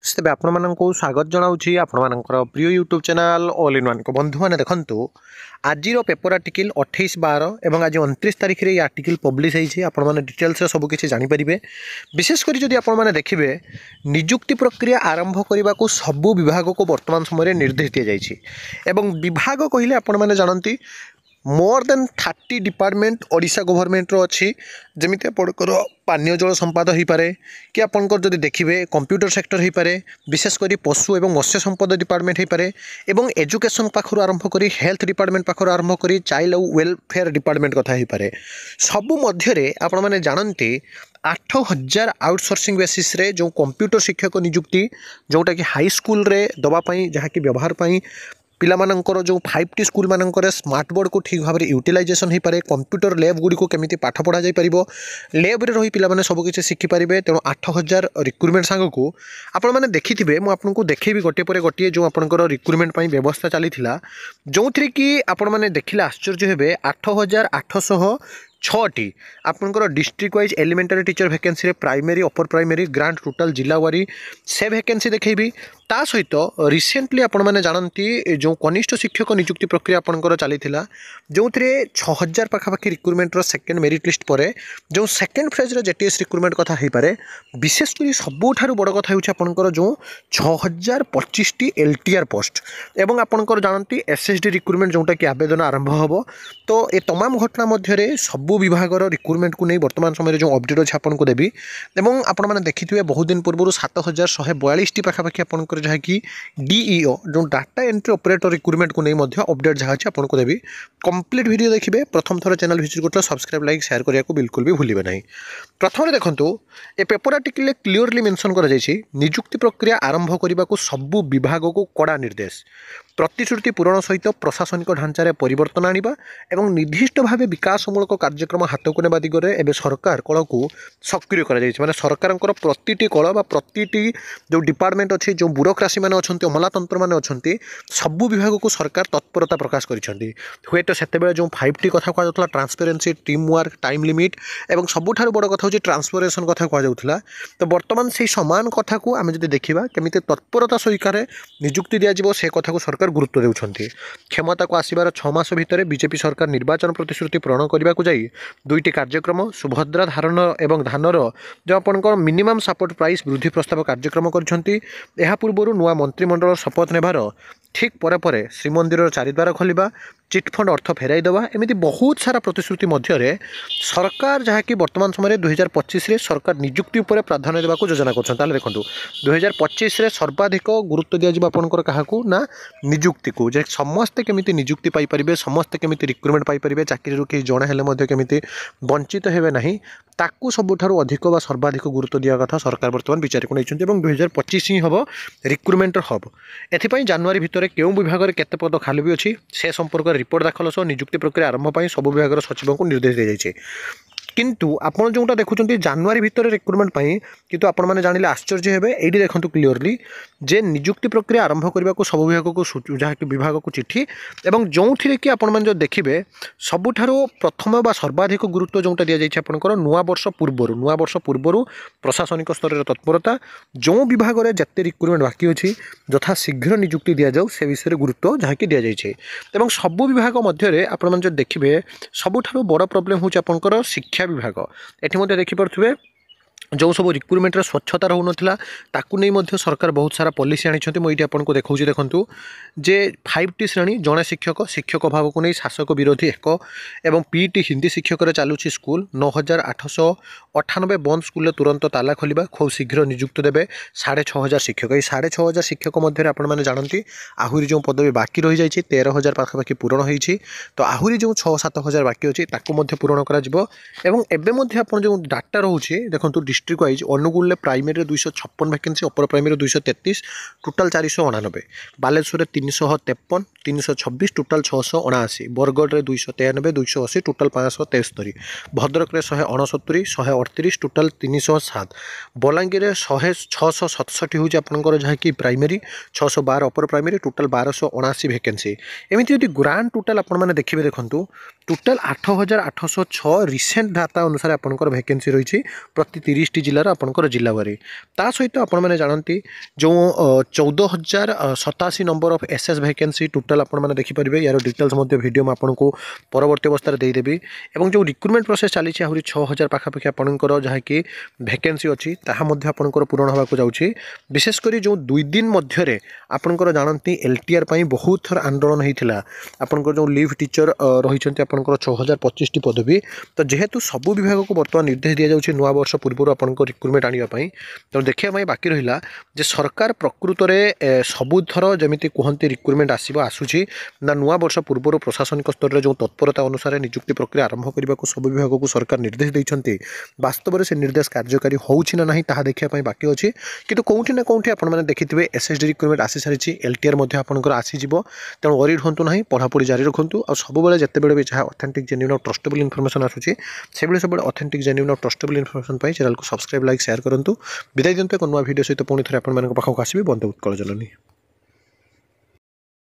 तेज आपण स्वागत जनाऊँगी आपण प्रिय YouTube channel all in one को बंधु मैंने देखूँ आज पेपर आर्टिकल 28/12 और आज 29 तारीख में आर्टिकल पब्लिश होती आपने डिटेल्स सबकि जानीपर विशेषकर जदि आपने देखिए निजुक्ति प्रक्रिया आरंभ करने को सबू विभाग को वर्तमान समय निर्देश दी जाए विभाग कहले आपण मैंने जानती more than 30 department Odisha government अच्छी जमी आपंकर पानीय जल संपाद हो पारे कि आपंकर जब देखिए कंप्यूटर सेक्टर हो पारे विशेषकर पशु और मत्स्य संपद डिपार्टमेंट हो पारे एवं एजुकेशन पाखर आरंभ कर हेल्थ डिपार्टमेंट पाखर आरंभ कर चाइल्ड और वेलफेयर डिपार्टमेंट कथा हो पारे सबू मध्य आपण मैंने जानती 8000 आउटसोर्सिंग बेसिस रे जो कंप्यूटर शिक्षक निजुक्ति जोटा कि हाई स्कूल रे दवाई जहाँकि व्यवहार पाई पिलामानंकर जो 5T स्कूल मानकर स्मार्ट बोर्ड को ठीक भाव में यूटिलाइजेशन हो पारे कंप्यूटर लैब गुड़ी को केमी पाठ पढ़ा जापर लैब रे रही पिलामाने सबकि शिखिपारे तेणु 8000 रिक्रुटमेंट सांग को आपण मैंने देखिथे मुझे देखेबी गोटे पर गोटे जो आपंकर रिक्रुटमेंट व्यवस्था चली जो थी कि आपण मैंने देखिले आश्चर्य हे 8806 आपंकर district wise elementary teacher vacancy primary upper primary grant total जिला वारी से वैकेंसी देखी ता सहित रिसेंटली आपण मैंने जानती जो कनिष्ठ शिक्षक निजुक्ति प्रक्रिया आपंकर चली जो थे 6000 पाखापाखि रिक्रुटमेंटर सेकेंड मेरिट लिस्ट पर जो सेकेंड फेज जेटीएस रिक्रुटमेंट कथा हो पारे विशेषकर सबुठ बड़ कथा होकर जो 6025 LTR पोस्ट एवं आपंकर जानती SSD रिक्रुटमेंट जोटा कि आवेदन आरंभ हम तो ये तमाम घटना मध्य सबू विभाग रिक्रुटमेंट को नहीं वर्तमान समय जो अपडेट अच्छे आपको देवी और आपने देखिए बहुत दिन पूर्व 7142 पाखापाखि आप जहाँकि DEO जो डाटा एंट्री ऑपरेटर रिक्रुटमेंट को नहीं अपडेट जहाँ अच्छे आपको देवी कंप्लीट वीडियो देखिए प्रथम थर चैनल विजिट कर सब्सक्राइब लाइक शेयर करने को बिल्कुल भी भूलिए ना। प्रथम देखो ए पेपर आर्टिकल क्लीयरली मेंशन कर निजुक्ति प्रक्रिया आरंभ करने को सबू विभाग को कड़ा निर्देश प्रतिश्रुति पूरण सहित प्रशासनिक ढांचार परिवर्तन आनिबा एवं निर्दिष्ट भाव विकासमूलक कार्यक्रम हाथ को नेबा दिगरे एबे सरकार कल को सक्रिय करा जायछि माने सरकारंकर प्रतिटी कल बा प्रतिटी जो डिपार्टमेंट अछि जो ब्यूरोक्रेसी माने अछंती अमलातंत्र माने अछंती सबु विभाग को सरकार तत्परता प्रकाश करिसेंती हुएत सेतेबेले जो 5T कथा कहा जाउतला transparency team work time limit एवं सबुठार बड़ कथा होछि ट्रांसफरेशन कथा कहा जाउतला तो वर्तमान से समान कथा को आमे जदि देखिबा केमिते तत्परता सहित निजुक्ति दिया जिवो से कथा को सरकार गुरुत्व देउछंती क्षमता को आसीबार 6 मास भितर बीजेपी सरकार निर्वाचन प्रतिश्रुति पूरण करने को जाई 2टी कार्यक्रम सुभद्रा धारण एवं धानर जो आपंकर मिनिमम सपोर्ट प्राइस वृद्धि प्रस्ताव कार्यक्रम करछंती एहा पूर्व नुआ मंत्रिमंडल शपथ नेबार ठीक पर श्रीमंदिर चारिद्वार खोलिबा चिटफंड अर्थ फेराई देवा एमती बहुत सारा प्रतिश्रुति मध्य सरकार जहाँकि वर्तमान समय 2025 रे सरकार निजुक्ति उपर प्राधान्य देवा योजना कर देखो 2025 रे सर्वाधिक गुरुत्व दिया आपंकर क्या ना निजुक्ति को जे समस्ते केमिति निजुक्ति पाई परिबे समस्ते केमिति रिक्रुटमेंट पाई परिबे चाकरी के जड़े हेले केमिति वंचित हेबे नहीं ताकू सबुठारु अधिक बा सर्वाधिक गुरुत्व दिया कथा सरकार वर्तमान विचार को नहीं 2025 ही हम रिक्रुटमेंट हम एथिपाई जनवरी भितर केउ विभाग में केते पद खाली भी अच्छी से संपर्क रिपोर्ट दाखल सह निजुक्ति प्रक्रिया आरंभ पर सब विभाग सचिव को निर्देश दी जाए किंतु आपड़ जोटा देखुं जनवरी भितर रिक्रुटमेंट किंतु आपण मैंने जानिले आश्चर्य हेबे एडी देखंतु क्लियरली जे निजुक्ति प्रक्रिया आरंभ करने को सब विभाग को जहाँ विभाग को चिठी एवं जो थी कि आपण मैंने जो देखिए सबुठारु प्रथम बा सर्वाधिक गुरुत्व जोटा दि जाए आपंकर नुआ वर्ष पूर्वर प्रशासनिक स्तर में तत्परता जो विभाग में जिते रिक्रुटमेंट बाकी अच्छी यथा शीघ्र निजुक्ति दि जाऊ से विषय गुरुत्व जहाँ कि दि जाए सबू विभाग मध्य आपण मैंने जो देखिए सबुठारु बड़ प्रोब्लेम होची आपंकर शिक्षा विभाग एठी देखिपे जो सब रिक्रुटमेंट स्वच्छता रहू नाला ताकू नहीं सरकार बहुत सारा पॉलिसी आनी मुझे आपको देखा देखूँ जे 5T श्रेणी जड़े शिक्षक अभाव को नहीं शासक विरोधी एक एवं PET हिंदी शिक्षक चलुची स्कूल 9898 बंद स्कूल तुरंत ताला खोलिबा खूब शीघ्र निजुक्त देवे 6500 शिक्षक ये 6500 शिक्षक मध्य आपने जानती आहरी जो पदवी बाकी रही जाइए 13000 पाखापाखि पूरण होती तो आहरी जो 6-7 बाकी अच्छी पूरण कर जो डाटा रोचे देखो district wise Angul primary 256 vacancy upper primary 233 total 499 Baleshwar 353 326 total 679 Bargarh 293 280 total 573 Bhadrak 169 138 total 307 Balangir 667 हूँ आपंकर जहाँकि primary 612 upper primary total 1279 vacancy एमती यदि ग्रांड टोटाल आपने देखिए देखूँ टोटाल 8806 रिसेंट डाटा अनुसार आपंकर वैकेंसी रही प्रति 30 30टी जिलार आपंकर जिलावारी ता सहित आपण मैंने जानती जो 14,087 number of SS vacancy total आपण मैंने देखिपारे यार डिटेल्स वीडियो में आपको परवर्ती अवस्था देदेवी और जो रिक्रुटमेंट प्रोसेस चली आहरी 6,000 पाखापाखि आपंकर जहाँकि वैकेंसी अच्छी ताकि आपंकर पूरण होगा जाऊँगी विशेषकर जो 2 दिन मध्य आपंकर जानती एलटीआर बहुत थर आंदोलन होता आपंकर जो लिव टीचर रही आपंकर 6,025 पदवी तो जेहेतु सबू विभाग को बर्तमान निर्देश दि जाऊँगी नुआ वर्ष पूर्व आपंक रिक्रुटमेंट आने तो देखा बाकी रहा जे सरकार प्रकृत में सबुथर जमी कहते रिक्रुटमेंट आसूची ना नुआ वर्ष पूर्व प्रशासनिक स्तर में जो तत्परता अनुसार नियुक्ति प्रक्रिया आरंभ करने को सब विभाग को सरकार निर्देश देते वास्तव में से निर्देश कार्यकारी होउछि ना नहीं ताहा देखा बाकी अच्छी किंतु कौटी ना कौटी आपने देखिथे एसएसडी रिक्रुटमेंट आसी सारी एलटीआर आपंकर आसीज तेणु वरीड हूँ ना पढ़ापढ़ी जारी रखुँ और सब जिते भी जहाँ ऑथेंटिक जेन्युइन और ट्रस्टेबल इनफॉरमेशन आसूची से सब ऑथेंटिक जेन्युइन और ट्रस्टेबल इनफॉरमेशन चैनल को सब्सक्राइब लाइक शेयर करूँ विदाय दिंतु एक नुआ वीडियो सहित पुणी थे आप पाखक आसबि बंधु उत्कल जननी।